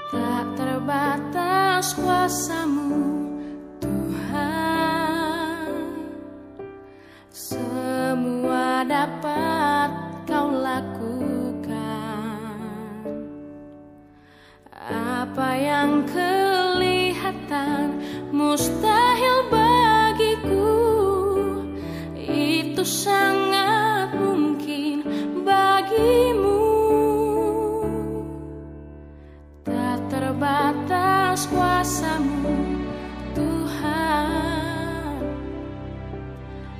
Tak terbatas kuasa-Mu Tuhan, semua dapat Kau lakukan. Apa yang kelihatan mustahil bagiku, itu sangat mungkin bagimu. Tak terbatas kuasa-Mu Tuhan,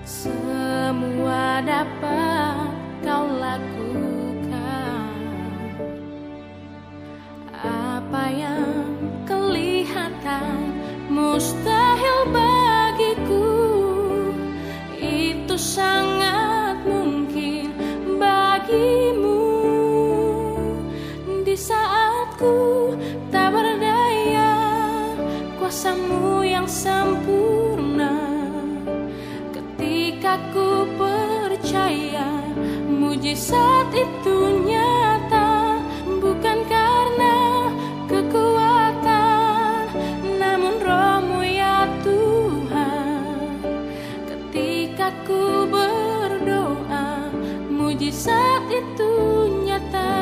semua dapat Kau lakukan. Apa yang kelihatan mustahil bagiku, itu sangat mungkin bagimu. Di saat ku tak berdaya, kuasa-Mu yang sempurna. Ketika ku percaya, mujizat itu nyata. Bukan karena kekuatan, namun Roh-Mu ya Tuhan. Ketika ku berdoa, mujizat itu nyata.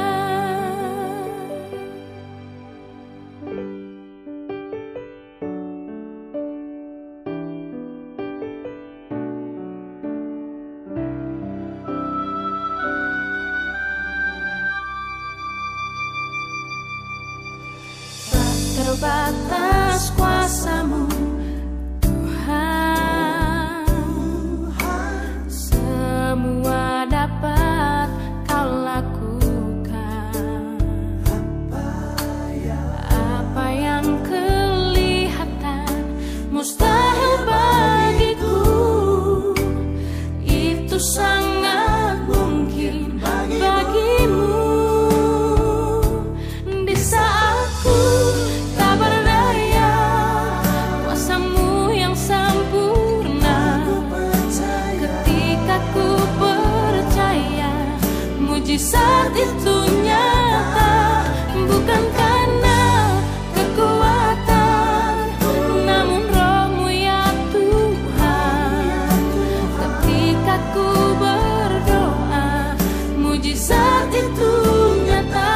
Terbatas kuasa-Mu Tuhan, semua dapat Kau lakukan. Apa yang kelihatan mustahil bagiku, itu sangat mungkin bagimu. Di saat ku tak berdaya, kuasa-Mu yang sempurna. Ketika ku percaya, mujizat itu nyata. Bukan karena kekuatan, namun Roh-Mu ya Tuhan. Ketika ku berdoa, mujizat itu nyata.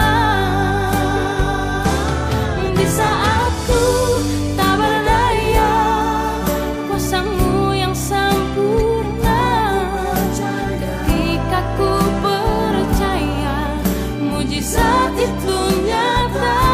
Di saat ku tak berdaya, kuasa-Mu yang sempurna. Ketika ku percaya, mujizat itu nyata.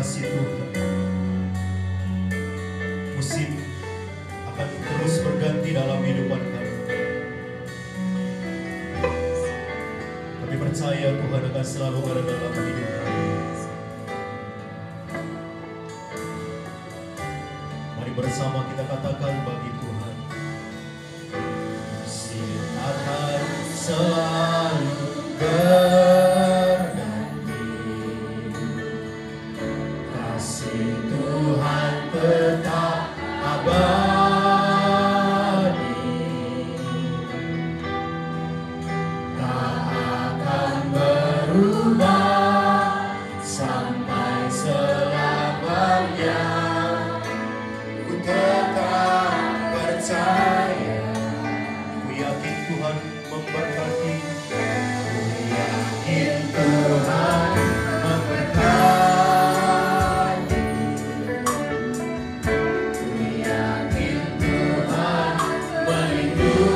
kasih Tuhan. Musim akan terus berganti dalam kehidupan kami. Kami percaya Tuhan akan selalu ada dalam hidup kami. Mari bersama kita katakan bagi Tuhan, musim akan selalu berganti, kasih Tuhan tetap abadi, tak akan berubah sampai selamanya. Ku tetap percaya, ku yakin Tuhan memberkati, ku yakin Tuhan memberkati, ku yakin Tuhan melindungi,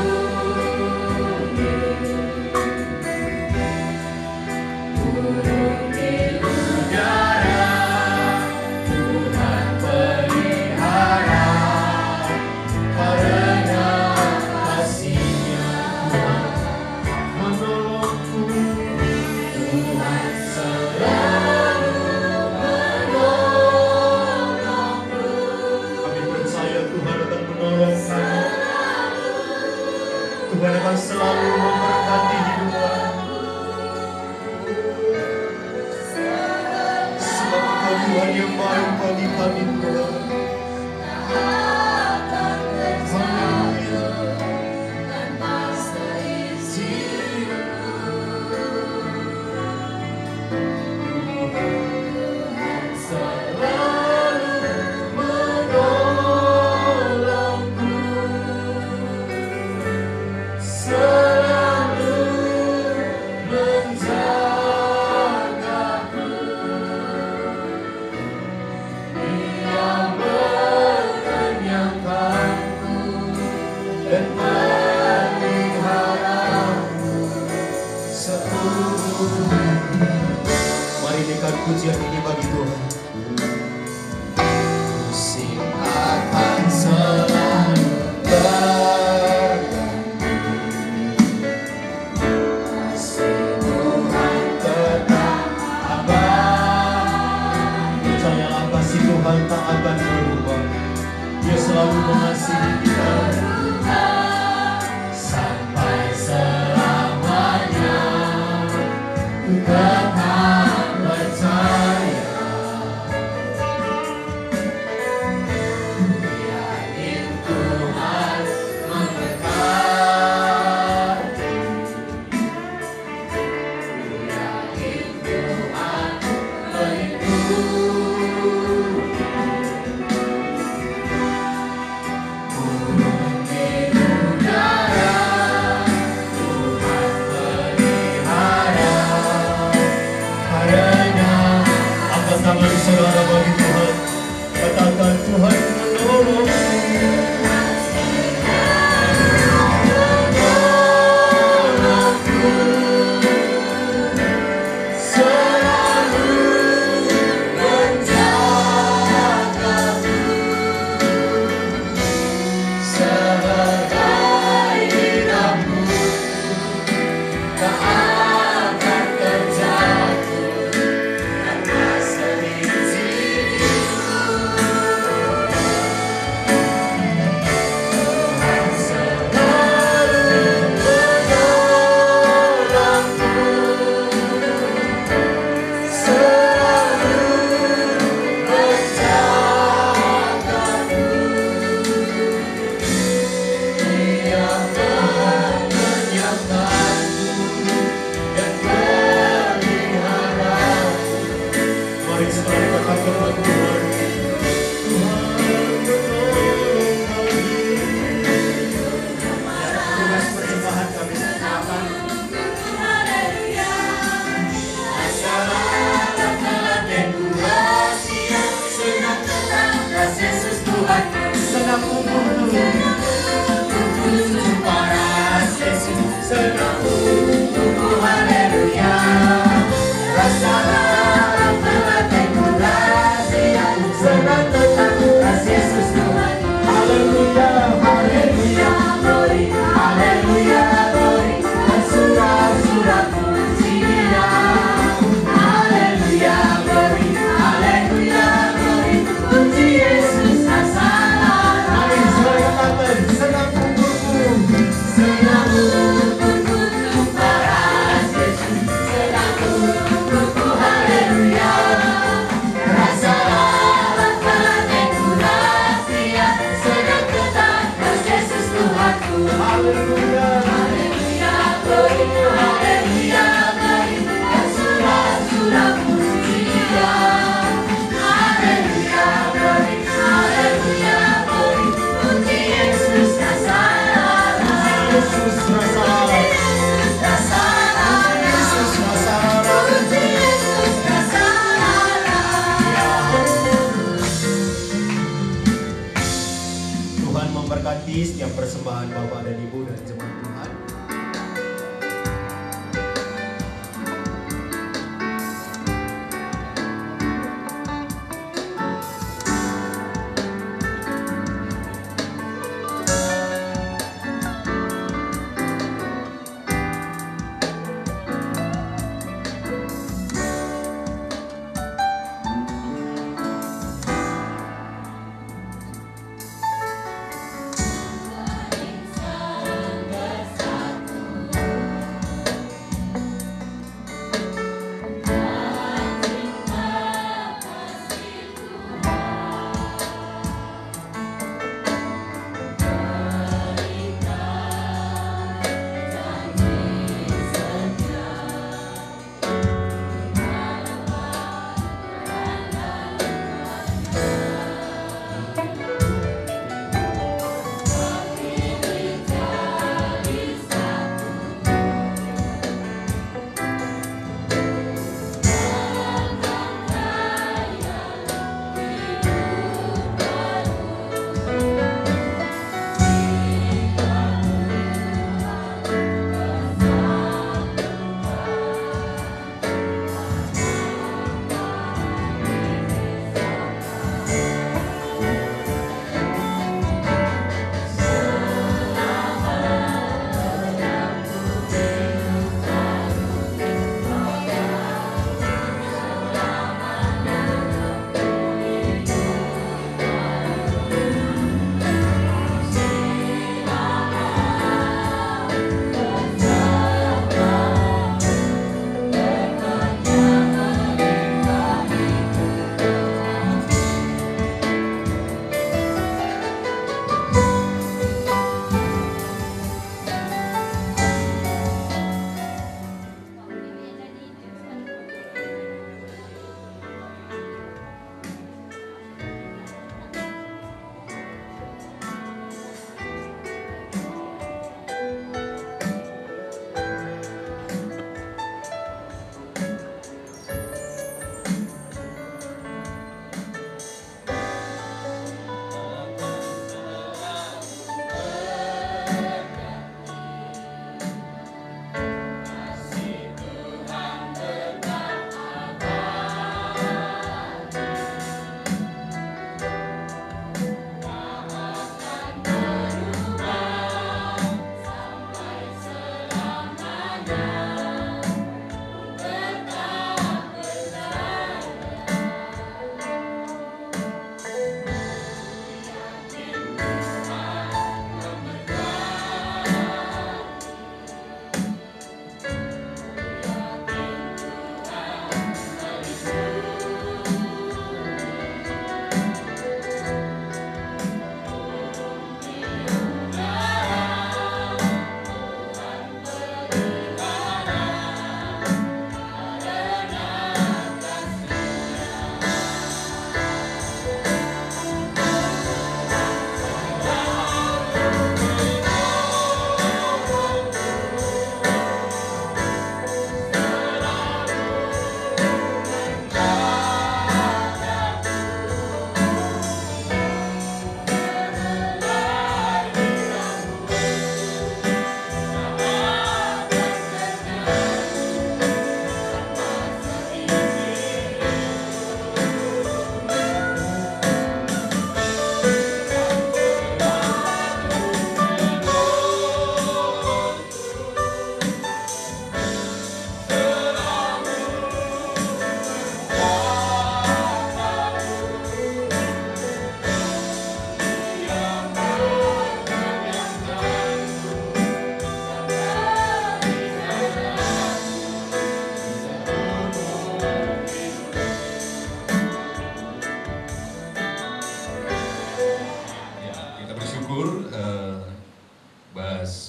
burung di udara Tuhan pelihara, karena kasih-Nya Tuhan menolongku. Tuhan selalu menolongku. Kami percaya Tuhan akan menolong kami. Tuhan akan selalu memberkati hidup kami. Sebab Engkau Tuhan yang baik bagi kami Tuhan. Haleluya. Tuhan selalu menolongku, selalu menjagaku. Dia mengenyangkanku dan meliharaku seumur. Mari naikkan pujian ini bagi Tuhan. Musim akan selalu berganti, kasih Tuhan tetap abadi. Percayalah kasih Tuhan tak akan berubah. Dia selalu mengasihi kita sampai selamanya. Ku tetap percaya, ku yakin Tuhan memberkati, ku yakin Tuhan melindungi, burung di udara Tuhan pelihara, karena angkat tangan saudara bagi Tuhan, katakan Tuhan menolongku. Selalu menjagaku sebagai hidupku, tak akan terjatuh karena seizin persembahan Bapak dan Ibu dan jemaat Tuhan.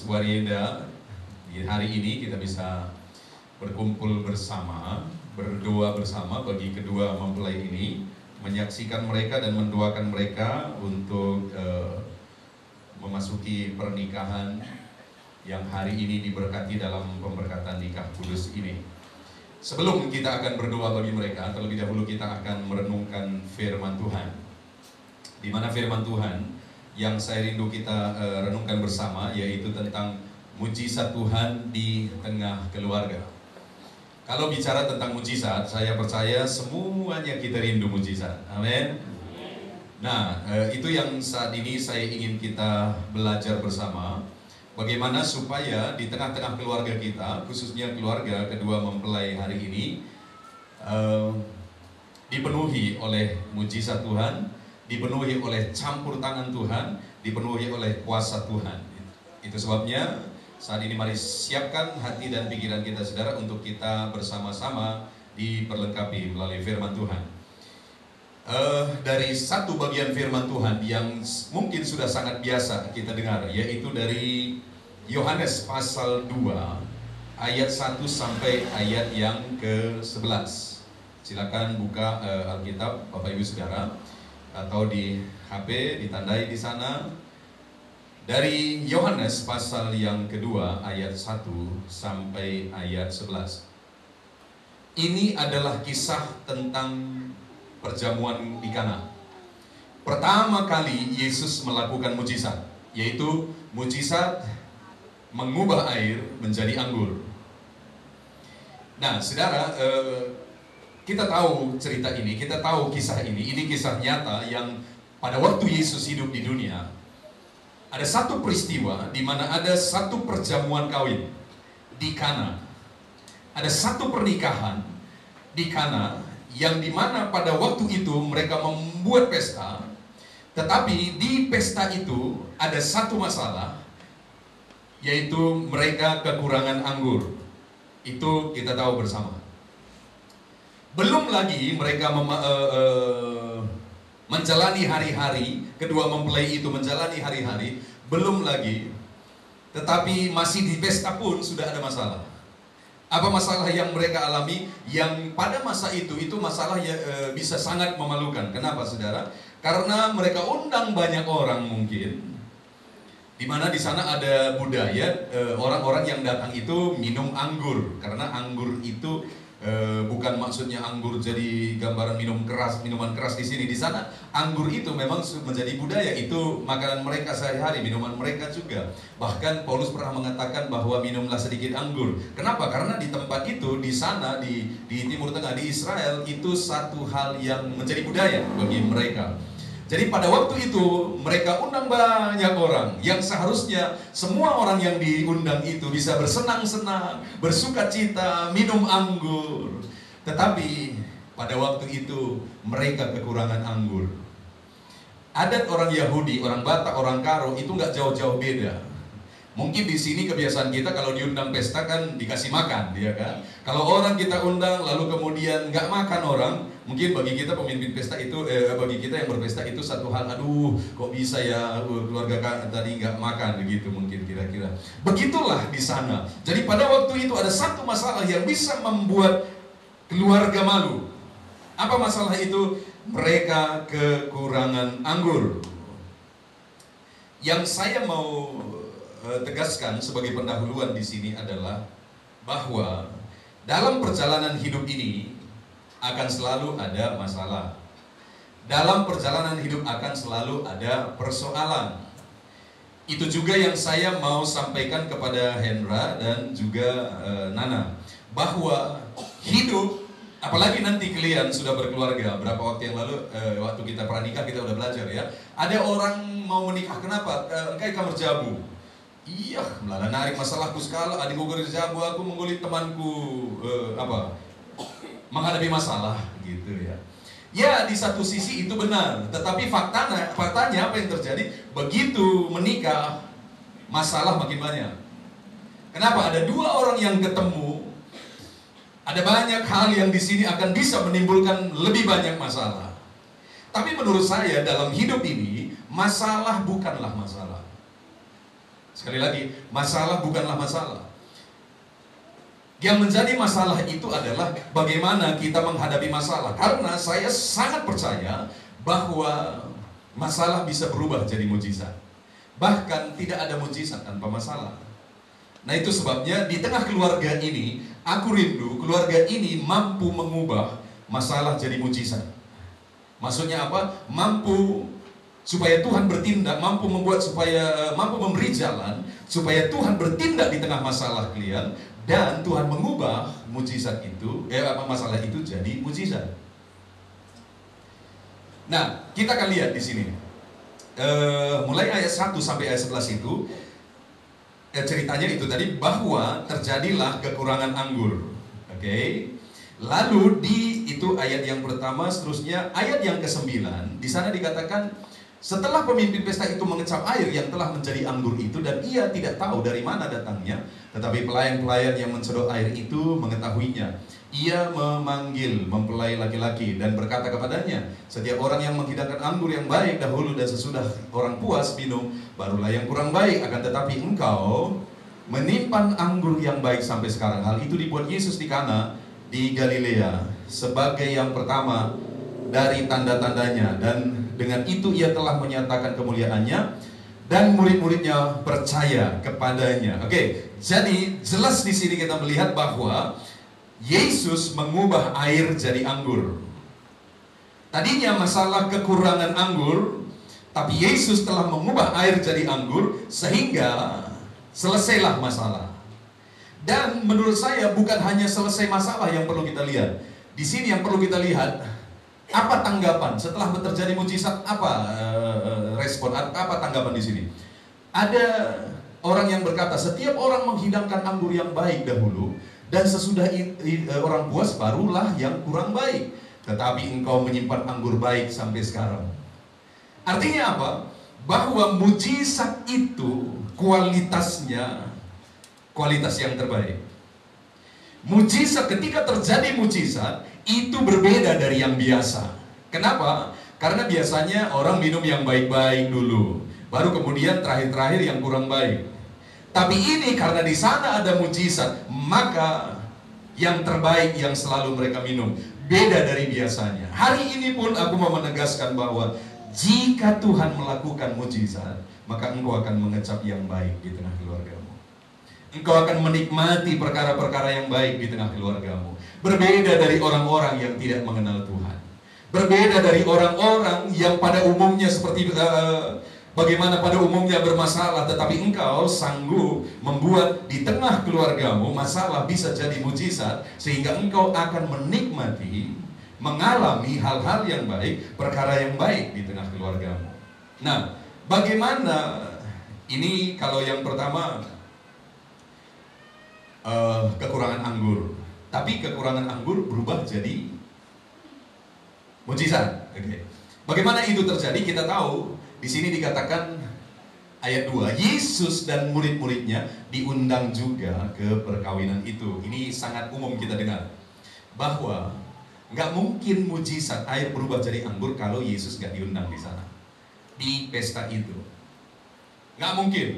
Warienda, di hari ini kita bisa berkumpul bersama, berdoa bersama bagi kedua mempelai ini, menyaksikan mereka dan mendoakan mereka untuk memasuki pernikahan yang hari ini diberkati dalam pemberkatan nikah kudus ini. Sebelum kita akan berdoa bagi mereka, terlebih dahulu kita akan merenungkan firman Tuhan. Di mana firman Tuhan yang saya rindu kita renungkan bersama, yaitu tentang mujizat Tuhan di tengah keluarga. Kalau bicara tentang mujizat, saya percaya semuanya kita rindu mujizat. Amin. Nah, itu yang saat ini saya ingin kita belajar bersama. Bagaimana supaya di tengah-tengah keluarga kita, khususnya keluarga kedua mempelai hari ini, dipenuhi oleh mujizat Tuhan, dipenuhi oleh campur tangan Tuhan, dipenuhi oleh kuasa Tuhan. Itu sebabnya saat ini mari siapkan hati dan pikiran kita, saudara, untuk kita bersama-sama diperlengkapi melalui firman Tuhan. Dari satu bagian firman Tuhan yang mungkin sudah sangat biasa kita dengar, yaitu dari Yohanes pasal 2 ayat 1 sampai ayat yang ke-11. Silakan buka Alkitab Bapak Ibu Saudara, atau di HP ditandai di sana. Dari Yohanes pasal yang kedua ayat 1 sampai ayat 11. Ini adalah kisah tentang perjamuan di Kana. Pertama kali Yesus melakukan mujizat, yaitu mujizat mengubah air menjadi anggur. Nah, saudara, kita tahu cerita ini, kita tahu kisah ini. Ini kisah nyata yang pada waktu Yesus hidup di dunia, ada satu peristiwa di mana ada satu perjamuan kawin di Kana. Ada satu pernikahan di Kana yang dimana pada waktu itu mereka membuat pesta, tetapi di pesta itu ada satu masalah, yaitu mereka kekurangan anggur. Itu kita tahu bersama. Belum lagi mereka menjalani hari-hari, kedua mempelai itu menjalani hari-hari, belum lagi, tetapi masih di pesta pun sudah ada masalah. Apa masalah yang mereka alami? Yang pada masa itu masalah yang bisa sangat memalukan. Kenapa, saudara? Karena mereka undang banyak orang mungkin, di mana di sana ada budaya orang-orang yang datang itu minum anggur, karena anggur itu bukan maksudnya anggur jadi gambaran minuman keras di sini. Di sana anggur itu memang menjadi budaya, itu makanan mereka sehari-hari, minuman mereka juga. Bahkan Paulus pernah mengatakan bahwa minumlah sedikit anggur. Kenapa? Karena di tempat itu, di sana di Timur Tengah, di Israel, itu satu hal yang menjadi budaya bagi mereka. Jadi pada waktu itu mereka undang banyak orang, yang seharusnya semua orang yang diundang itu bisa bersenang-senang, bersuka cita, minum anggur. Tetapi pada waktu itu mereka kekurangan anggur. Adat orang Yahudi, orang Batak, orang Karo itu nggak jauh-jauh beda. Mungkin di sini kebiasaan kita kalau diundang pesta kan dikasih makan, ya kan? Kalau orang kita undang lalu kemudian nggak makan orang, mungkin bagi kita pemimpin pesta itu, bagi kita yang berpesta itu satu hal, aduh kok bisa ya keluarga tadi nggak makan, begitu mungkin kira-kira. Begitulah di sana. Jadi pada waktu itu ada satu masalah yang bisa membuat keluarga malu. Apa masalah itu? Mereka kekurangan anggur. Yang saya mau tegaskan sebagai pendahuluan di sini adalah bahwa dalam perjalanan hidup ini akan selalu ada masalah. Dalam perjalanan hidup akan selalu ada persoalan. Itu juga yang saya mau sampaikan kepada Hendra dan juga Nana, bahwa hidup, apalagi nanti kalian sudah berkeluarga. Berapa waktu yang lalu, waktu kita pranikah kita udah belajar ya. Ada orang mau menikah, kenapa? Kayak kamar jabu. Iya, malah narik masalahku sekali. Adikku kerjabu, aku mengulik temanku menghadapi masalah, gitu ya. Ya, di satu sisi itu benar, tetapi faktanya apa yang terjadi? Begitu menikah, masalah makin banyak. Kenapa? Ada dua orang yang ketemu, ada banyak hal yang di sini akan bisa menimbulkan lebih banyak masalah. Tapi menurut saya dalam hidup ini, masalah bukanlah masalah. Sekali lagi, masalah bukanlah masalah. Yang menjadi masalah itu adalah bagaimana kita menghadapi masalah. Karena saya sangat percaya bahwa masalah bisa berubah jadi mujizat. Bahkan tidak ada mujizat tanpa masalah. Nah, itu sebabnya di tengah keluarga ini, aku rindu keluarga ini mampu mengubah masalah jadi mujizat. Maksudnya apa? Mampu supaya Tuhan bertindak, mampu memberi jalan, supaya Tuhan bertindak di tengah masalah kalian, dan Tuhan mengubah mujizat itu, masalah itu jadi mujizat. Nah, kita akan lihat di sini. Mulai ayat 1 sampai ayat 11 itu, ceritanya itu tadi bahwa terjadilah kekurangan anggur. Oke. Lalu itu ayat yang pertama, seterusnya ayat yang ke-9, di sana dikatakan setelah pemimpin pesta itu mengecap air yang telah menjadi anggur itu, dan ia tidak tahu dari mana datangnya, tetapi pelayan-pelayan yang mensedot air itu mengetahuinya. Ia memanggil mempelai laki-laki dan berkata kepadanya, setiap orang yang menghidangkan anggur yang baik dahulu, dan sesudah orang puas minum, barulah yang kurang baik. Akan tetapi engkau menyimpan anggur yang baik sampai sekarang. Hal itu dibuat Yesus di Kana di Galilea sebagai yang pertama dari tanda-tandanya, dan dengan itu ia telah menyatakan kemuliaannya, dan murid-muridnya percaya kepadanya. Oke, jadi jelas di sini kita melihat bahwa Yesus mengubah air jadi anggur. Tadinya masalah kekurangan anggur, tapi Yesus telah mengubah air jadi anggur sehingga selesailah masalah. Dan menurut saya bukan hanya selesai masalah yang perlu kita lihat. Di sini yang perlu kita lihat, apa tanggapan setelah terjadi mujizat, apa respon, apa tanggapan di sini? Ada orang yang berkata, setiap orang menghidangkan anggur yang baik dahulu, dan sesudah orang puas barulah yang kurang baik. Tetapi engkau menyimpan anggur baik sampai sekarang. Artinya apa? Bahwa mujizat itu kualitasnya kualitas yang terbaik. Mujizat, ketika terjadi mujizat, itu berbeda dari yang biasa. Kenapa? Karena biasanya orang minum yang baik-baik dulu, baru kemudian terakhir-terakhir yang kurang baik. Tapi ini karena di sana ada mujizat, maka yang terbaik yang selalu mereka minum. Beda dari biasanya. Hari ini pun aku mau menegaskan bahwa jika Tuhan melakukan mujizat, maka engkau akan mengecap yang baik di tengah keluargamu. Engkau akan menikmati perkara-perkara yang baik di tengah keluargamu. Berbeda dari orang-orang yang tidak mengenal Tuhan. Berbeda dari orang-orang yang pada umumnya seperti bagaimana pada umumnya bermasalah, tetapi engkau sanggup membuat di tengah keluargamu masalah bisa jadi mujizat, sehingga engkau akan menikmati, mengalami hal-hal yang baik, perkara yang baik di tengah keluargamu. Nah, bagaimana ini kalau yang pertama kekurangan anggur, tapi kekurangan anggur berubah jadi mujizat. Oke. Bagaimana itu terjadi? Kita tahu di sini dikatakan ayat 2, Yesus dan murid-muridnya diundang juga ke perkawinan itu. Ini sangat umum kita dengar, bahwa nggak mungkin mujizat air berubah jadi anggur kalau Yesus nggak diundang di sana, di pesta itu. Nggak mungkin.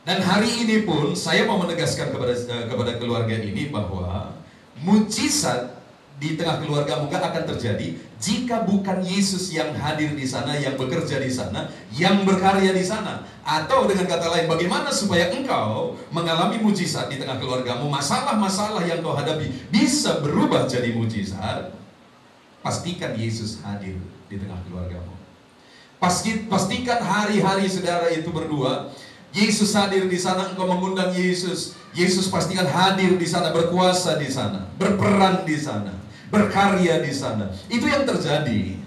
Dan hari ini pun saya mau menegaskan kepada keluarga ini bahwa mujizat di tengah keluargamu gak akan terjadi jika bukan Yesus yang hadir di sana, yang bekerja di sana, yang berkarya di sana. Atau dengan kata lain, bagaimana supaya engkau mengalami mujizat di tengah keluargamu, masalah-masalah yang kau hadapi bisa berubah jadi mujizat. Pastikan Yesus hadir di tengah keluargamu. Pastikan hari-hari saudara itu berdua, Yesus hadir di sana, engkau mengundang Yesus. Yesus pastikan hadir di sana, berkuasa di sana, berperan di sana, berkarya di sana. Itu yang terjadi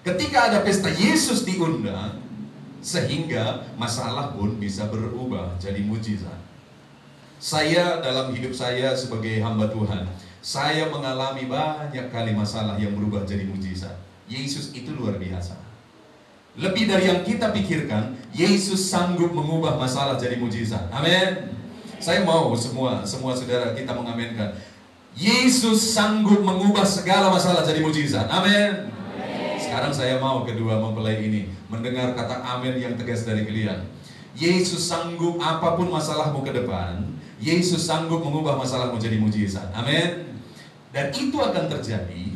ketika ada pesta, Yesus diundang, sehingga masalah pun bisa berubah jadi mujizat. Saya dalam hidup saya sebagai hamba Tuhan, saya mengalami banyak kali masalah yang berubah jadi mujizat. Yesus itu luar biasa. Lebih dari yang kita pikirkan, Yesus sanggup mengubah masalah jadi mujizat. Amin. Saya mau semua saudara kita mengamenkan, Yesus sanggup mengubah segala masalah jadi mujizat. Amin. Sekarang saya mau kedua mempelai ini mendengar kata amin yang tegas dari kalian. Yesus sanggup apapun masalahmu ke depan, Yesus sanggup mengubah masalahmu jadi mujizat. Amin. Dan itu akan terjadi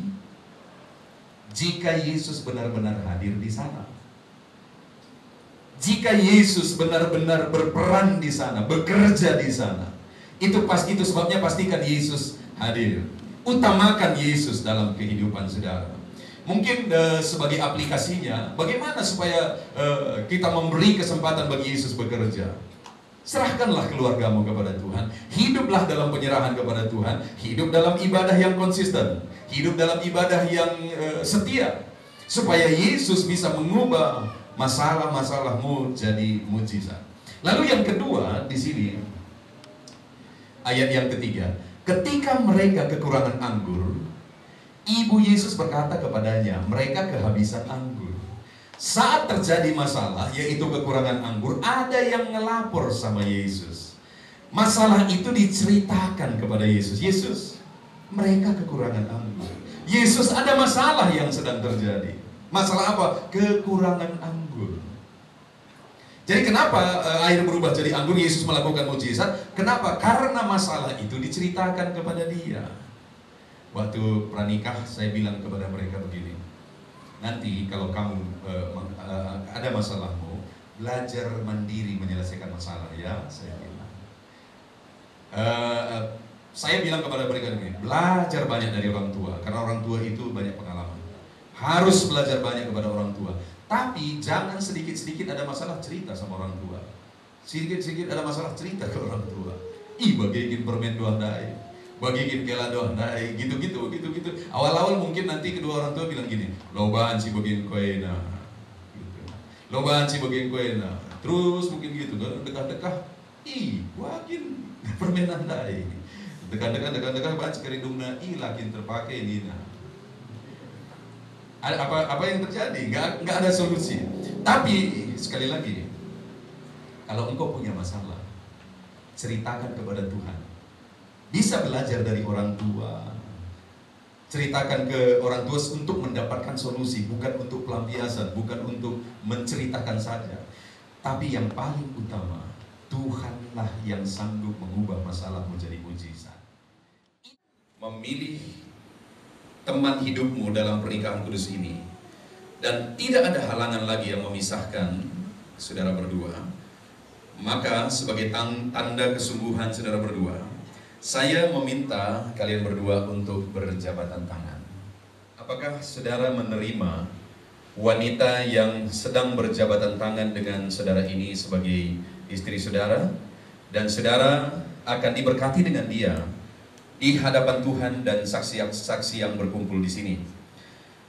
jika Yesus benar-benar hadir di sana. Jika Yesus benar-benar berperan di sana, bekerja di sana, itu sebabnya pastikan Yesus hadir. Utamakan Yesus dalam kehidupan saudara. Mungkin sebagai aplikasinya, bagaimana supaya kita memberi kesempatan bagi Yesus bekerja? Serahkanlah keluargamu kepada Tuhan, hiduplah dalam penyerahan kepada Tuhan, hidup dalam ibadah yang konsisten, hidup dalam ibadah yang setia, supaya Yesus bisa mengubah masalah-masalahmu jadi mujizat. Lalu yang kedua di sini, ayat yang ketiga, ketika mereka kekurangan anggur, Ibu Yesus berkata kepadanya, mereka kehabisan anggur. Saat terjadi masalah, yaitu kekurangan anggur, ada yang ngelapor sama Yesus. Masalah itu diceritakan kepada Yesus. Yesus, mereka kekurangan anggur. Yesus, ada masalah yang sedang terjadi. Masalah apa? Kekurangan anggur. Jadi kenapa air berubah jadi anggur? Yesus melakukan mujizat. Kenapa? Karena masalah itu diceritakan kepada dia. Waktu pranikah saya bilang kepada mereka begini, nanti kalau kamu ada masalahmu, belajar mandiri menyelesaikan masalah ya, saya bilang. Saya bilang kepada mereka begini, belajar banyak dari orang tua, karena orang tua itu banyak pengalaman. Harus belajar banyak kepada orang tua. Tapi jangan sedikit-sedikit ada masalah cerita sama orang tua. Sedikit-sedikit ada masalah cerita ke orang tua. Bagiin permen doang dai, bagiin kela doang dai, gitu-gitu. Awal-awal mungkin nanti kedua orang tua bilang gini, lobaan si bagiin koena, gitu. Lobaan si bagiin koena. Terus mungkin gitu, dekat-dekat, bagiin permenan dai. Dekat-dekat baca kerindungna, lakin terpakai nina. Apa yang terjadi? Nggak ada solusi. Tapi sekali lagi, kalau engkau punya masalah, ceritakan kepada Tuhan. Bisa belajar dari orang tua. Ceritakan ke orang tua untuk mendapatkan solusi, bukan untuk pelampiasan, bukan untuk menceritakan saja. Tapi yang paling utama, Tuhanlah yang sanggup mengubah masalah menjadi mujizat. Memilih teman hidupmu dalam pernikahan kudus ini, dan tidak ada halangan lagi yang memisahkan saudara berdua, maka sebagai tanda kesungguhan saudara berdua, saya meminta kalian berdua untuk berjabatan tangan. Apakah saudara menerima wanita yang sedang berjabatan tangan dengan saudara ini sebagai istri saudara, dan saudara akan diberkati dengan dia di hadapan Tuhan dan saksi-saksi yang berkumpul di sini.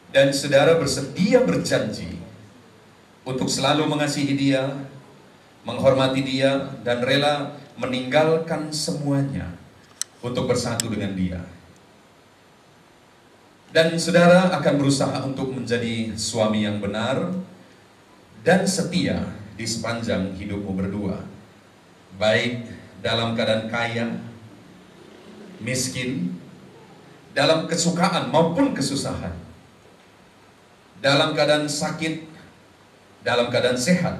Dan saudara bersedia berjanji untuk selalu mengasihi dia, menghormati dia, dan rela meninggalkan semuanya untuk bersatu dengan dia. Dan saudara akan berusaha untuk menjadi suami yang benar dan setia di sepanjang hidupmu berdua, baik dalam keadaan kaya, miskin, dalam kesukaan maupun kesusahan, dalam keadaan sakit, dalam keadaan sehat.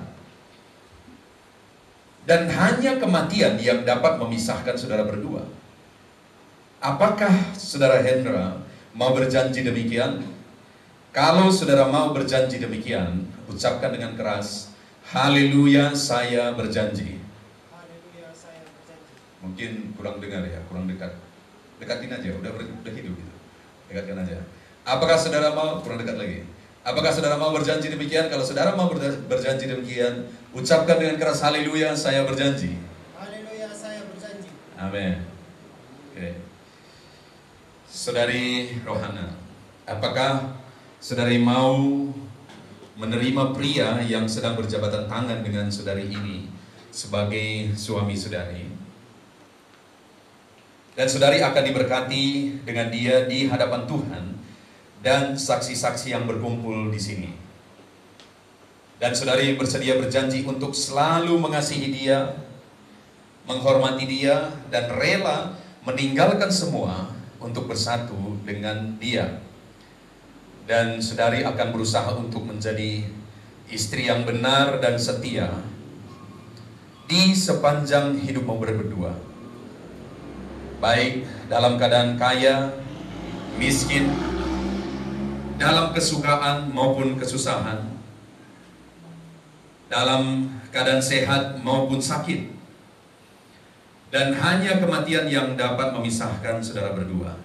Dan hanya kematian yang dapat memisahkan saudara berdua. Apakah saudara Hendra mau berjanji demikian? Kalau saudara mau berjanji demikian, ucapkan dengan keras, haleluya, saya berjanji. Haleluya, saya berjanji. Mungkin kurang dengar ya, kurang dekat. Dekatin aja, udah hidup gitu. Dekatkan aja. Apakah saudara mau, kurang dekat lagi. Apakah saudara mau berjanji demikian? Kalau saudara mau berjanji demikian, ucapkan dengan keras, haleluya, saya berjanji. Haleluya, saya berjanji. Amin. Oke. Saudari Rohana, apakah saudari mau menerima pria yang sedang berjabatan tangan dengan saudari ini sebagai suami saudari? Dan saudari akan diberkati dengan dia di hadapan Tuhan dan saksi-saksi yang berkumpul di sini. Dan saudari bersedia berjanji untuk selalu mengasihi dia, menghormati dia, dan rela meninggalkan semua untuk bersatu dengan dia. Dan saudari akan berusaha untuk menjadi istri yang benar dan setia di sepanjang hidupmu berdua, baik dalam keadaan kaya, miskin, dalam kesukaan maupun kesusahan, dalam keadaan sehat maupun sakit. Dan hanya kematian yang dapat memisahkan saudara berdua.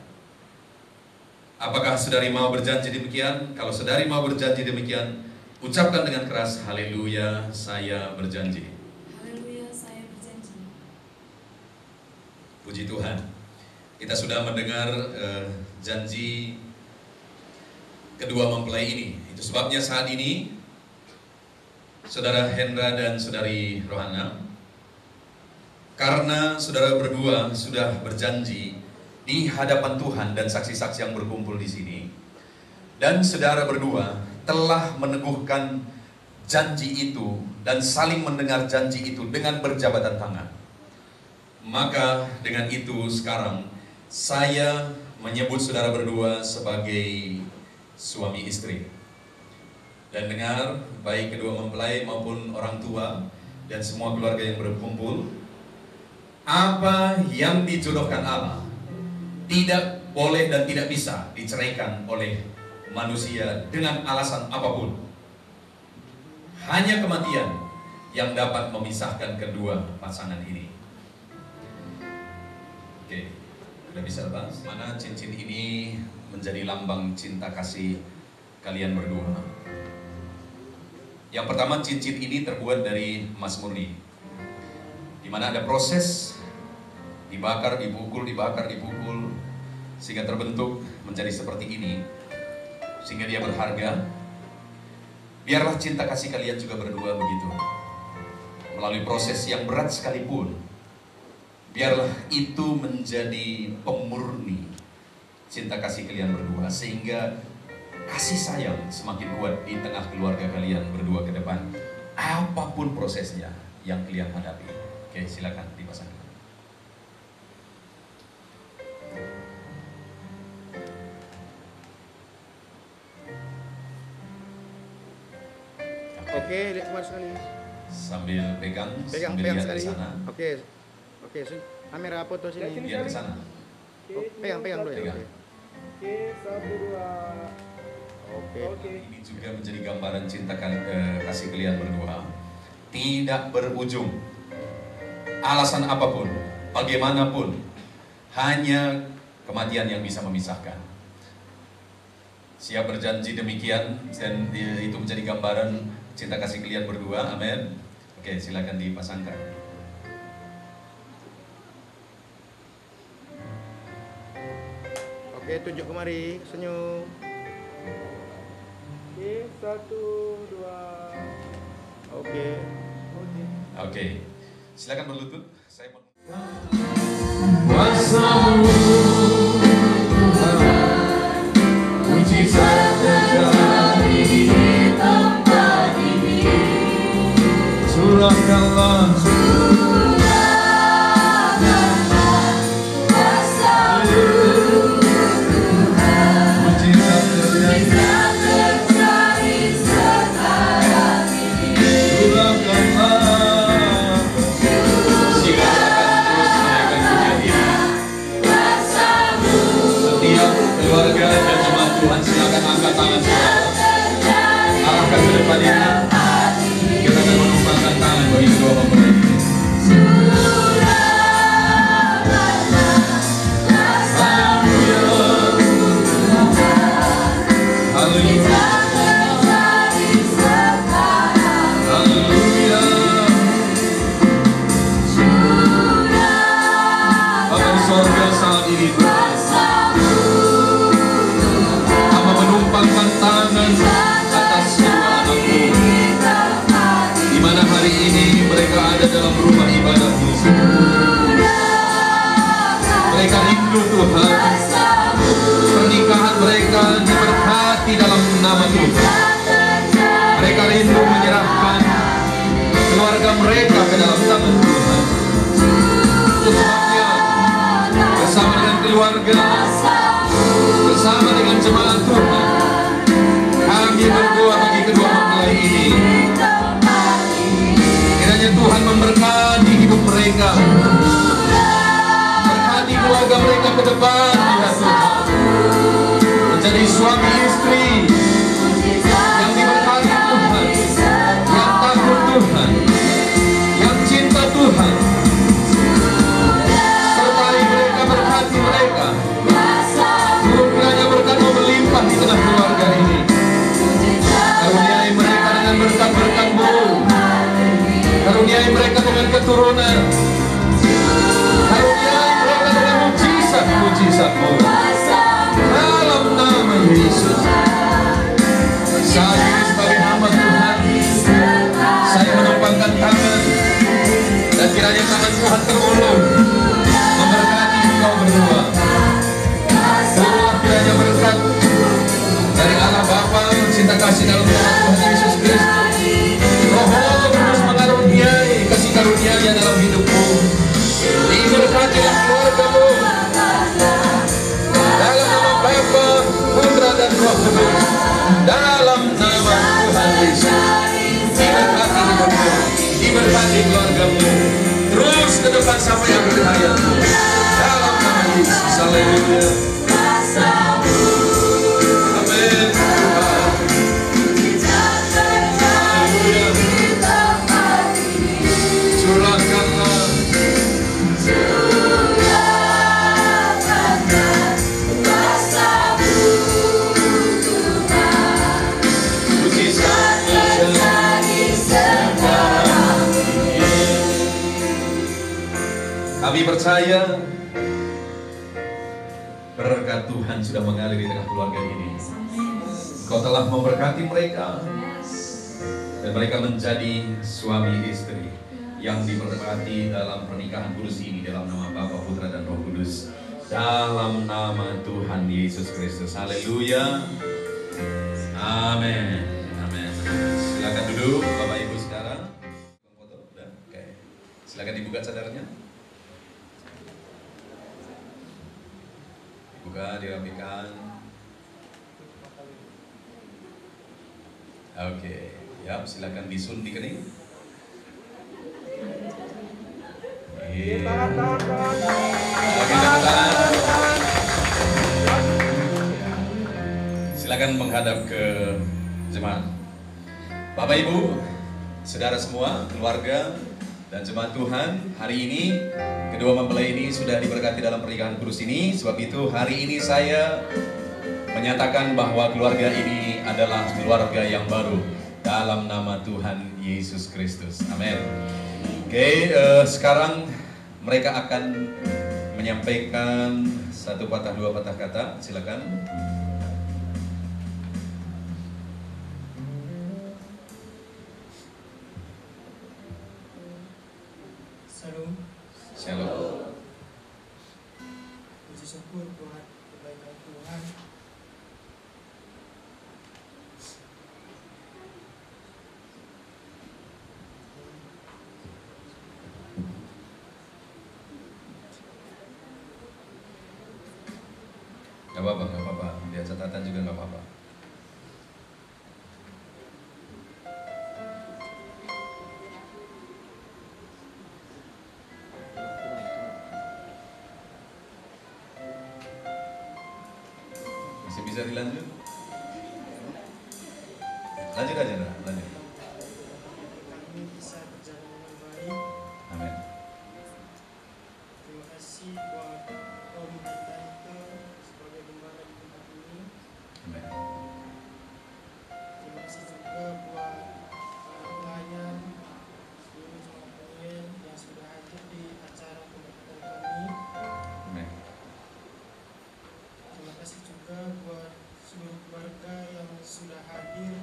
Apakah saudari mau berjanji demikian? Kalau saudari mau berjanji demikian, ucapkan dengan keras, haleluya, saya berjanji. Haleluya, saya berjanji. Puji Tuhan. Kita sudah mendengar janji kedua mempelai ini. Itu sebabnya saat ini Saudara Hendra dan Saudari Rohana, karena saudara berdua sudah berjanji di hadapan Tuhan dan saksi-saksi yang berkumpul di sini, dan saudara berdua telah meneguhkan janji itu dan saling mendengar janji itu dengan berjabatan tangan, maka dengan itu sekarang saya menyebut saudara berdua sebagai suami istri. Dan dengar, baik kedua mempelai maupun orang tua dan semua keluarga yang berkumpul, apa yang dijodohkan Allah tidak boleh dan tidak bisa diceraikan oleh manusia dengan alasan apapun. Hanya kematian yang dapat memisahkan kedua pasangan ini. Oke, udah bisa lepas? Mana cincin ini menjadi lambang cinta kasih kalian berdua. Yang pertama, cincin ini terbuat dari emas murni, di mana ada proses dibakar, dipukul, sehingga terbentuk menjadi seperti ini, sehingga dia berharga. Biarlah cinta kasih kalian juga berdua begitu, melalui proses yang berat sekalipun, biarlah itu menjadi pemurni cinta kasih kalian berdua, sehingga kasih sayang semakin kuat di tengah keluarga kalian berdua ke depan, apapun prosesnya yang kalian hadapi. Oke, silakan dipasangkan. Oke, lihat kemana sekali. Sambil pegang Pegang lihat ke sekali. sana. Oke, kamera foto sini. Lihat ke sana. Oh, pegang dulu ya. Pegang. Oke. Oke. Ini juga menjadi gambaran cinta kasih kalian berdua. Tidak berujung. Alasan apapun, bagaimanapun, hanya kematian yang bisa memisahkan. Siap berjanji demikian, dan itu menjadi gambaran cinta kasih kalian berdua. Amin. Oke, silakan dipasangkan. Oke, tunjuk kemari, senyum. Oke, 1, 2. Oke. Oke, silakan berlutut. Saya mau... Mujizat terjadi di tempat ini. Curahkanlah kuasa-Mu Tuhan. mujizat terjadi. Mujizat terjadi sekarang ini. Curahkanlah. Silakan terus menaikkan pujian ini. Kuasa-Mu Setiap keluarga dan jemaat Tuhan, silakan angkat tangan saudara. Arahkan ke depan ini. Kita akan menumpangkan tangan bagi kedua mempelai ini. Haleluya. Haleluya. Bapa di sorga saat ini Tuhan, Hamba menumpangkan tangan atas kedua anakku, di mana hari ini mereka ada dalam rumah ibadah-Mu. Mereka rindu Tuhan, pernikahan mereka diberkati dalam nama Tuhan. Mereka rindu menyerahkan keluarga mereka ke dalam tangan Tuhan. Itu sebabnya bersama dengan keluarga, bersama dengan jemaat Tuhan, kami berdoa bagi kedua mempelai ini. Kiranya Tuhan memberkati hidup mereka, berkati keluarga mereka ke depan, ya Tuhan, menjadi suami istri yang diberkati Tuhan, yang takut Tuhan, yang cinta Tuhan. Sertai mereka, berkati mereka. Kiranya berkat berlimpah di tengah keluarga ini. Karuniai mereka dengan berkat-berkat-Mu. Karuniai mereka dengan keturunan. Karuniai mereka dengan mujizat-mujizat-Mu. Dalam nama Yesus. Saat ini sebagai hamba Tuhan, saya menumpangkan tangan, dan kiranya tangan Tuhan terulur memberkati engkau berdua. Turunlah kiranya berkat dari Allah Bapa, cinta kasih dalam nama Tuhan Yesus Kristus. Roh Kudus mengaruniai kasih karunia-Nya dalam hidupmu. Diberkatilah keluarga-mu dalam nama Bapa, Putra dan Roh Kudus. Dalam nama Tuhan Yesus. Diberkati hidupmu, diberkati keluarga-mu. Terus ke depan sampai akhir hayatmu. Dalam nama Yesus. Haleluya. Amin. Curahkanlah kami percaya berkat Tuhan sudah mengalir di tengah keluarga ini. Kau telah memberkati mereka dan mereka menjadi suami istri yang diberkati dalam pernikahan kudus ini dalam nama Bapa, Putra dan Roh Kudus. Dalam nama Tuhan Yesus Kristus. Haleluya. Amin. Amin. Silakan duduk Bapak Ibu sekarang. Foto udah? Oke. Silakan dibuka cadarnya. Buka, dirapikan. Oke, ya, silakan disuntik kening. Oke, tangan. Silakan menghadap ke jemaat. Bapak Ibu, saudara semua, keluarga dan jemaat Tuhan, hari ini kedua mempelai ini sudah diberkati dalam pernikahan kudus ini. Sebab itu hari ini saya menyatakan bahwa keluarga ini adalah keluarga yang baru dalam nama Tuhan Yesus Kristus. Amin. Oke, sekarang mereka akan menyampaikan satu patah dua patah kata. Silakan. Shalom. Shalom. Puji syukur buat kebaikan Tuhan. Gak apa-apa, gak apa-apa. Lihat catatan juga gak apa-apa. Masih bisa dilanjut? Lanjut aja, nah. Lanjut. Kami bisa berjalan dengan baik. Amin. Terima kasih buat Om dan Tante sebagai gembala di tempat ini. Amin. Terima kasih juga buat para pelayan, seluruh jemaat pelayan yang sudah hadir di acara pemberkatan kami. Amin. Terima kasih juga buat seluruh keluarga yang sudah hadir.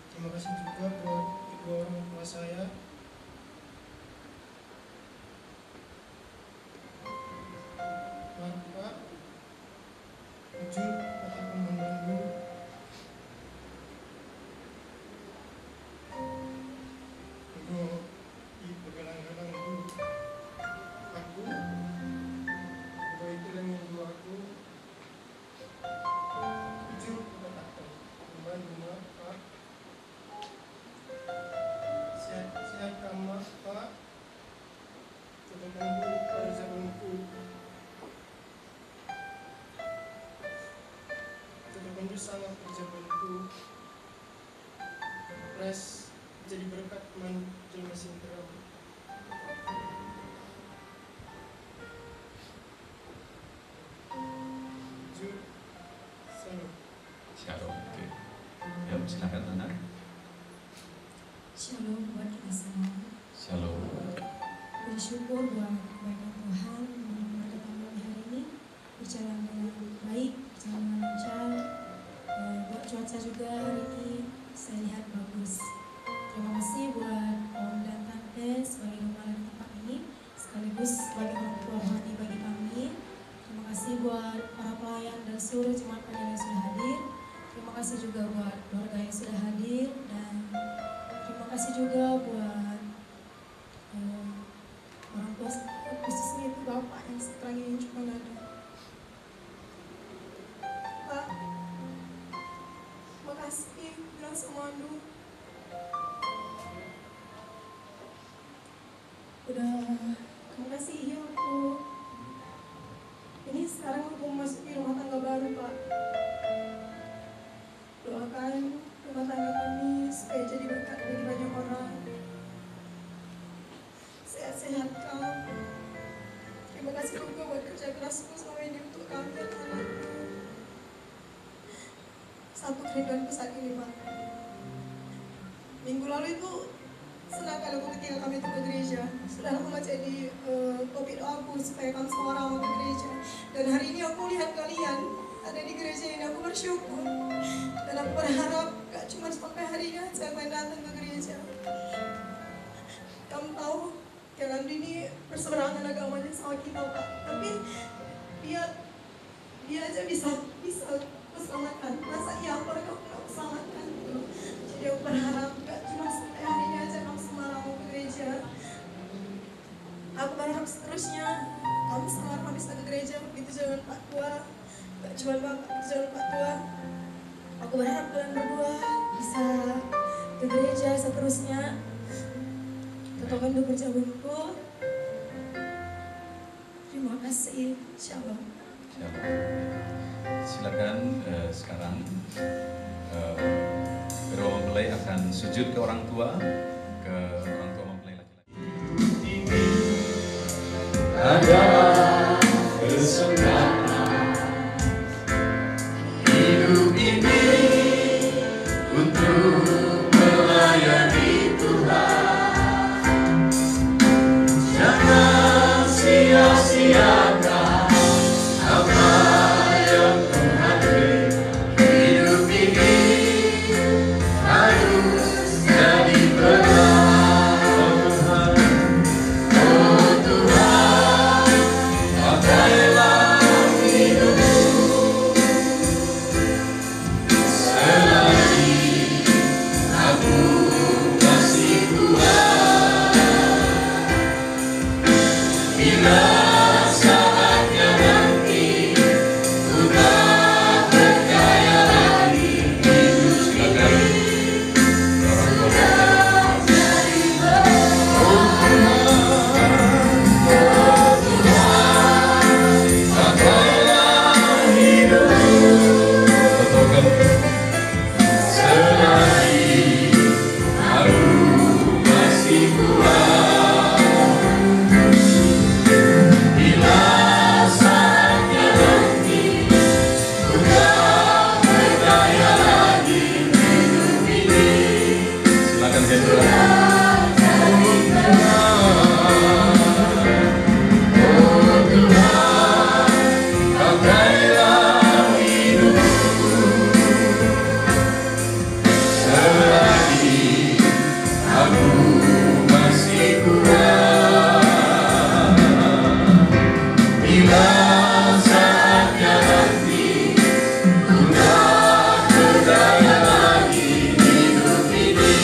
Terima kasih juga buat kedua orang tua saya. Bapak, wujud ataupun mengganggu. Ego bergelang-gelang dulu. Aku, ego itu yang dulu aku. Wujud katakan, kembali Pak. Siap kamu Pak. Tetekan dulu pada zamanku. Tetekan dulu sangat berjabanku. Pres jadi berkat teman jelma sinteram. silakan Nana. Shalom buat kita semua. Shalom. Bersyukur buat kebaikan Tuhan memberkati kami hari ini berjalan dengan baik, berjalan dengan lancar. Buat cuaca juga hari ini saya lihat bagus. Terima kasih buat Om dan Tante sebagai gembala di tempat ini, sekaligus sebagai orang tua rohani bagi kami. Terima kasih buat para pelayan dan seluruh jemaat penyanyi yang sudah hadir. Terima kasih juga buat keluarga yang sudah hadir, dan terima kasih juga buat orang tua, khususnya itu Bapak yang sekarang ini cuma ada. Pak, terima kasih bilang sama Andu. Udah kamu kasih iya aku. Ini sekarang aku memasuki rumah tangga baru, Pak. Doakan rumah tangga kami supaya jadi berkat bagi banyak orang. Sehat-sehat kau. Terima kasih juga buat kerja kerasku selama ini untuk kami dan anakku. Satu kerinduanku saat ini, Pak. Minggu lalu itu senang kalau ketika kami itu ke gereja. Sudah aku baca di topik doaku supaya kami semua orang mau ke gereja. Dan hari ini aku lihat kalian ada di gereja ini, aku bersyukur. Dan aku berharap gak cuma sampai hari ini saya akan datang ke gereja. Kamu tahu, Kak ini berseberangan agamanya sama kita, Pak. Tapi dia aja bisa selamatkan. Masa iya aku nggak selamatkan gitu. Jadi aku berharap gak cuma sampai hari ini aja kamu semua orang mau ke gereja. Aku berharap seterusnya kamu semua orang bisa ke gereja, begitu jalan Pak Tua. Gak cuma Bapak, jalan Pak Tua. Aku berharap kalian berdua bisa ke gereja seterusnya. Tetapkan untuk berjabunku. Terima kasih. Shalom. Shalom. Silakan sekarang kedua mempelai akan sujud ke orang tua mempelai laki-laki. Ada kesempatan hidup ini untuk melayani Tuhan. Jangan sia-siakan apa yang Tuhan beri. Hidup ini harus jadi berkat Tuhan. Oh Tuhan, pakailah hidupku selagi aku masih kuat. Bila saatnya nanti ku tak berdaya lagi, Silakan orang tua pakailah hidupku Betul. selagi aku masih kuat. Bila saatnya nanti ku tak berdaya lagi, hidup ini Silakan Hendra. oh Tuhan, pakailah hidupku selagi aku masih kuat. Bila saatnya nanti ku tak berdaya lagi, hidup ini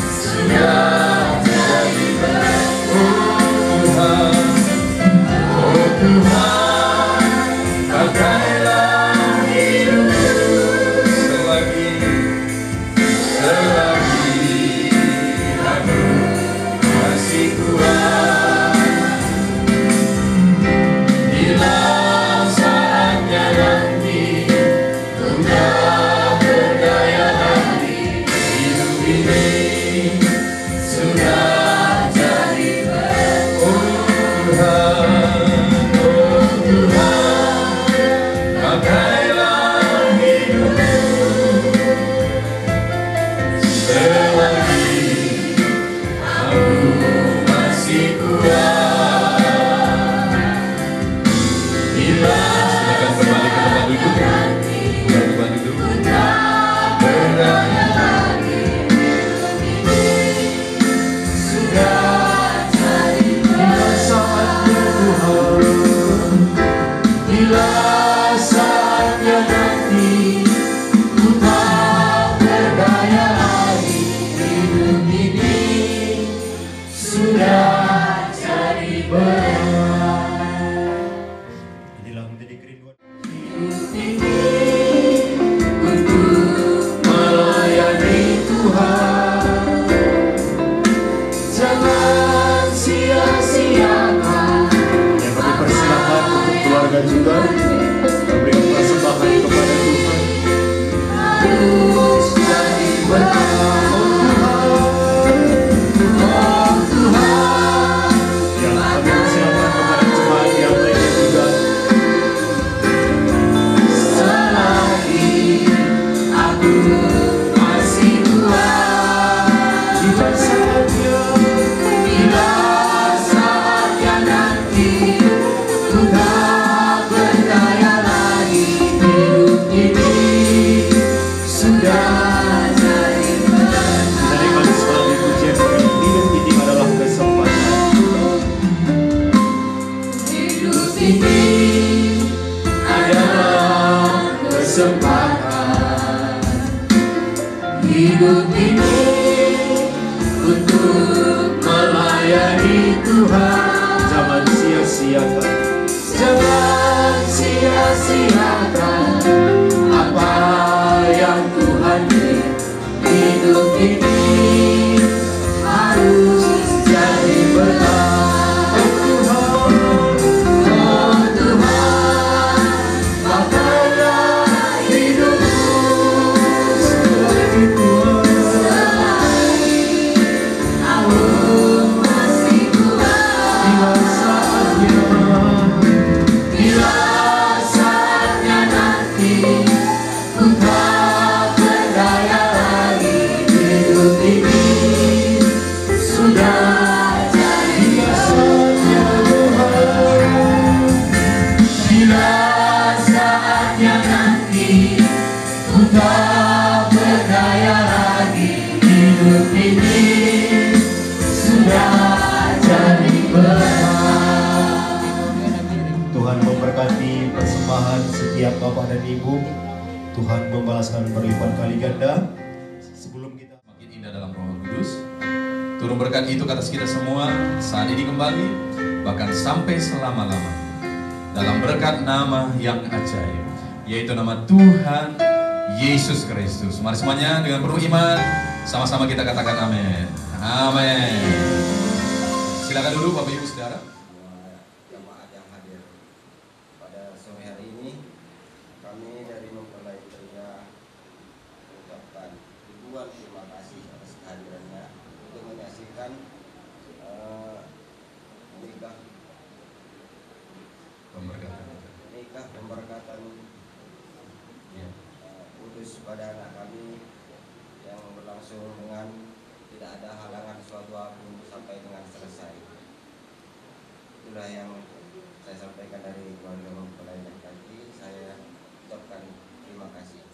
sudah jadi berkat. Oh Tuhan, pakailah hidupku selagi aku masih kuat. Bila saatnya nanti ku tak berdaya lagi, hidup ini sudah jadi berkat. Oh Tuhan, oh Inilah menjadi kerinduan. Melayani Tuhan, jangan sia-siakan. Yang kami persilakan untuk keluarga juga memberikan persembahan kepada Tuhan. Harus jadi berkat. Oh Tuhan, Yang kami persilakan kepada jemaat yang lainnya juga. selagi aku masih kuat, Bila saatnya bila saatnya nanti ku tak berdaya lagi, hidup ini sudah jadi berat. dari kami selalu pujian kami, hidup ini adalah kesempatan. Hidup ini adalah kesempatan. Hidup ini untuk melayani Tuhan. Jangan sia-siakan. Jangan sia-siakan apa yang Tuhan beri. Hidup ini harus jadi berkat. Oh Tuhan, pakailah hidupku selagi aku masih kuat. Bila saatnya nanti ku tak berdaya lagi, hidup ini sudah jadi saatnya Tuhan. Bila saatnya nanti ku tak berdaya lagi, hidup ini sudah jadi berat. Tuhan memberkati persembahan setiap bapak dan ibu. Tuhan membalaskan berlipat kali ganda. Sebelum kita Makin indah dalam Roh Kudus. Turun berkat itu ke atas kita semua saat ini kembali, bahkan sampai selama-lamanya. Dalam berkat nama yang ajaib, yaitu nama Tuhan Yesus Kristus. Mari semuanya dengan penuh iman, sama-sama kita katakan amin. Amin. Silakan dulu Bapak Ibu Saudara. Jemaat yang hadir pada sore hari ini, kami dari mempelai pria mengucapkan ribuan terima kasih atas kehadirannya untuk menyaksikan nikah pemberkatan kudus pada anak kami yang berlangsung dengan tidak ada halangan suatu apapun sampai dengan selesai. Itulah yang saya sampaikan dari keluarga mempelai laki-laki. Saya ucapkan terima kasih.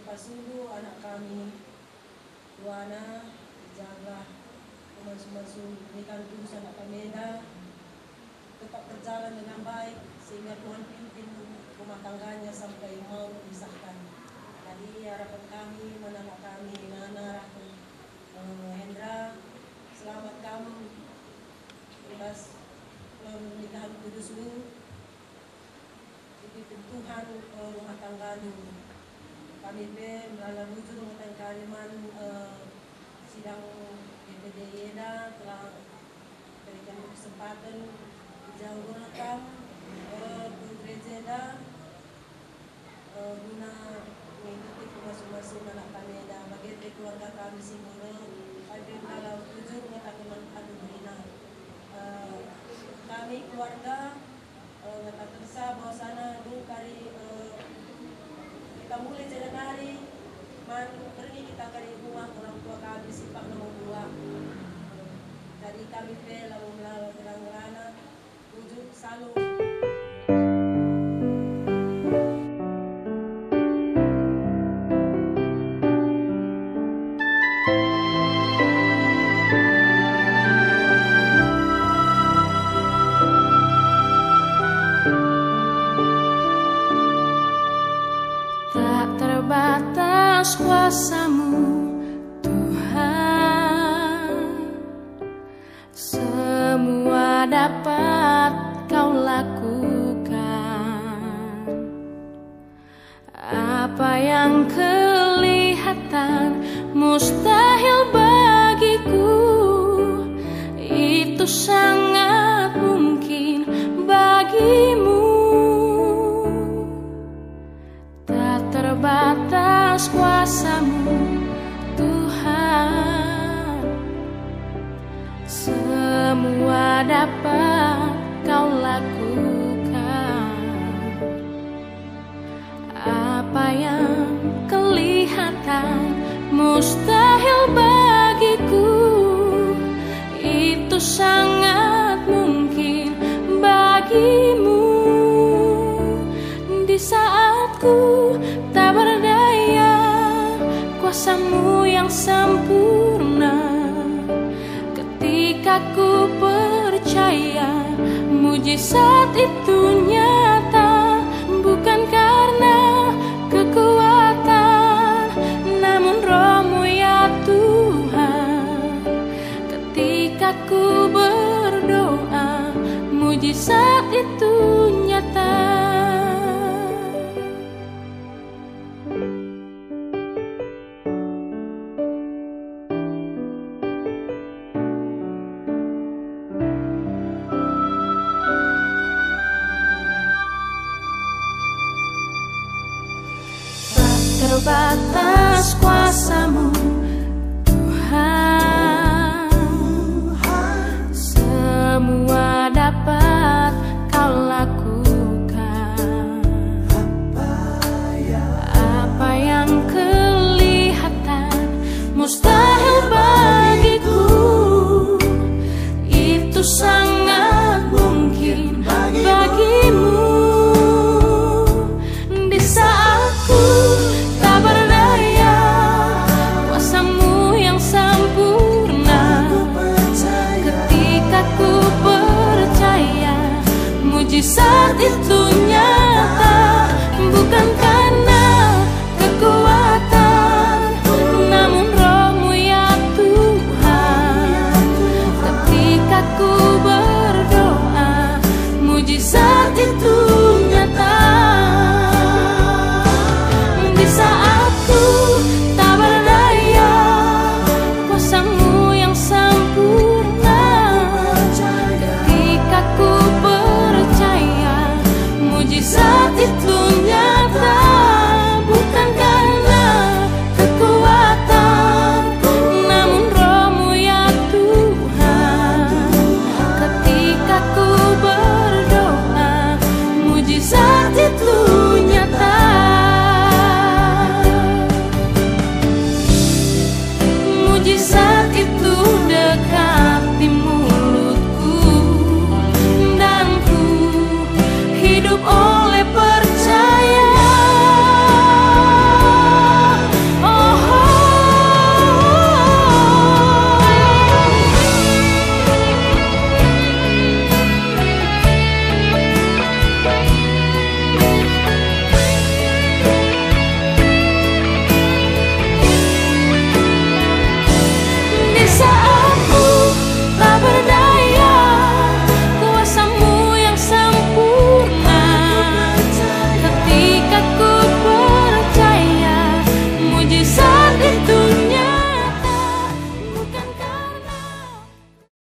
Pasudu anak kami Luana jaga masing-masing pernikahan kudus anak kami tetap berjalan dengan baik sehingga Tuhan pimpin rumah tangganya sampai mau memisahkan. Jadi harapan kami anak kami Nana Hendra selamat kamu bebas pernikahan kudus lu dipimpin Tuhan rumah tangga lu. Kami melalui wujud rumah tangga Kaliman sidang DPD Yeda telah berikan kesempatan dijanggunakan Putri Jeda guna mengikuti masing-masing anak kami dan bagi keluarga kami Simone kami dalam wujud rumah tangga Kaliman kami keluarga tak tersa bahwa sana dulu kali kita mulai jalan hari pergi kita ke rumah orang tua kami sifat nomor 2 jadi kami lalu melalui terang-terang wujud selalu kuasa-Mu Tuhan, semua dapat Kau lakukan. Apa yang kelihatan mustahil bagiku, itu sangat mungkin bagimu. Tak terbatas kuasa-Mu Tuhan, semua dapat Kau lakukan. Apa yang kelihatan mustahil bagiku, itu sangat mungkin bagimu. Di saat ku tak berdaya, kuasa-Mu yang sempurna. Ketika ku percaya, mujizat itu nyata. Bukan karena kekuatan, namun Roh-Mu ya Tuhan. Ketika ku berdoa, mujizat itu nyata. Terbatas kuasa-Mu